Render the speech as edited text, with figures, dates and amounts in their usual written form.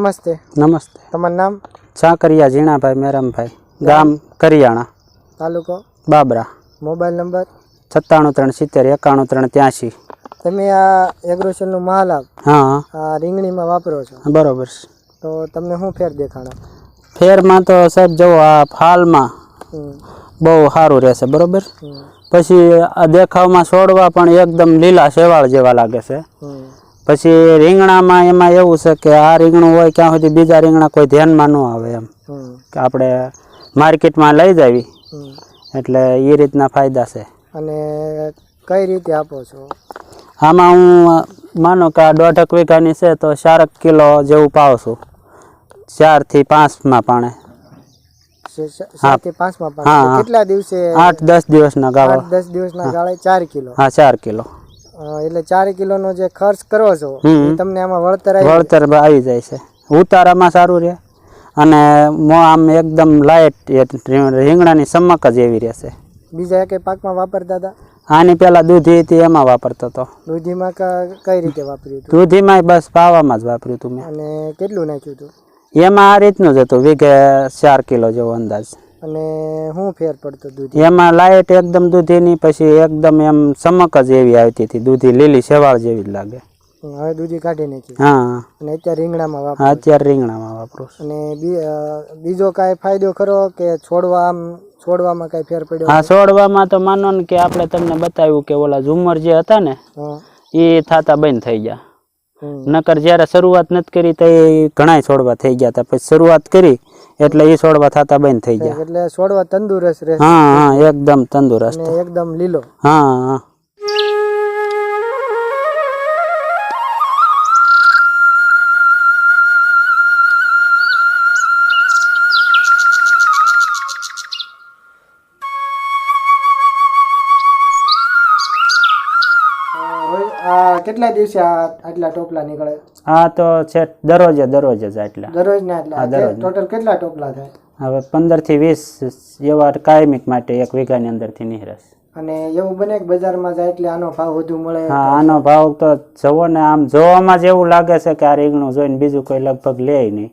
नमस्ते। नमस्ते। तमाરું नाम? चाकरिया जीणाभाई मेरमभाई, गाम करियाणा, तालुको बाबरा। Mobile number 97 370 91 83. તમે આ એગ્રોસેલનું મહાલાભ હા રીંગણીમાં વાપરો છો, બરોબર છે. તો તમને શું ફેર દેખાણો? ફેરમાં તો સાહેબ જો આ ફાલમાં બહુ સારું રહેશે, બરોબર. પછી આ દેખાવમાં છોડવા પણ એકદમ લીલા શેવાળ જેવા લાગે છે. પછી રીંગણામાં એમાં એવું છે કે આ રીંગણું હોય ત્યાં સુધી બીજા રીંગણા કોઈ ધ્યાનમાં ન આવે એમ કે આપણે માર્કેટમાં લઈ જાવી, એટલે એ રીતના ફાયદા છે. અને કઈ રીતે આપો છો? આમાં હું માનો કે આ 1.5 વીઘાની છે તો 4 કિલો જેવું પાવ છું, 4 થી 5 પાણે. 4 થી 5 પાણે કેટલા દિવસે? 8-10 દિવસના ગાળે. 8-10 દિવસના ગાળે 4 કિલો. હા, 4 કિલો. એટલે 4 કિલોનો જે ખર્ચ કરો છો એ તમને આમાં વળતર આવી જાય છે. ઉતારામાં સારું રહે અને આમ એકદમ લાઇટ રીંગણાની ચમક જ એવી રહેશે. બીજા એક પાકમાં વાપરતા હતા? આની પેલા દૂધી હતી એમાં વાપરતો હતો. દૂધીમાં કઈ રીતે વાપર્યું હતું? દૂધીમાં બસ પાવામાં જ વાપર્યું હતું મેં. અને કેટલું નાખ્યું હતું એમાં? આ રીતનું જ હતું, વીઘે 4 કિલો જેવો અંદાજ. અને શું ફેર પડતો દૂધી? એમાં લાઇટ એકદમ દૂધીની, પછી એકદમ એમ ચમક જ એવી આવતી હતી, દૂધી લીલી શેવાળ જેવી જ લાગે. હવે દૂધી કાઢી નાખી? હા. અને અત્યારે રીંગણામાં વાપરો? અત્યારે રીંગણામાં વાપરું. અને બીજો કાંઈ ફાયદો ખરો કે છોડવામાં કાંઈ ફેર પડ્યો? હા, છોડવામાં તો માનો ને કે આપણે તમને બતાવ્યું કે ઓલા ઝુમર જે હતા ને એ થાતા બંધ થઈ ગયા. નકર જ્યારે શરૂઆત નથી કરી તો એ ઘણા છોડવા થઈ ગયા હતા, પછી શરૂઆત કરી એટલે એ છોડવા થાતા બંધ થઈ ગયા. એટલે છોડવા તંદુરસ્ત રહે? હા, એકદમ તંદુરસ્ત, એકદમ લીલો. હા. કેટલા દિવસે આટલા ટોપલા નીકળે? હા, તો છે દરરોજ જ આટલા. દરરોજ ના આટલા? ટોટલ કેટલા ટોપલા થાય? હવે 15 થી 20 એવા કાયમિક માટે 1 વીઘાની અંદરથી નીકળે. અને એવું બને કે બજારમાં જાય એટલે આનો ભાવ વધુ મળે? હા, આનો ભાવ તો જવો ને, આમ જોવામાં જ એવું લાગે છે કે આ રીંગણું જોઈને બીજું કોઈ લગભગ લે નહીં.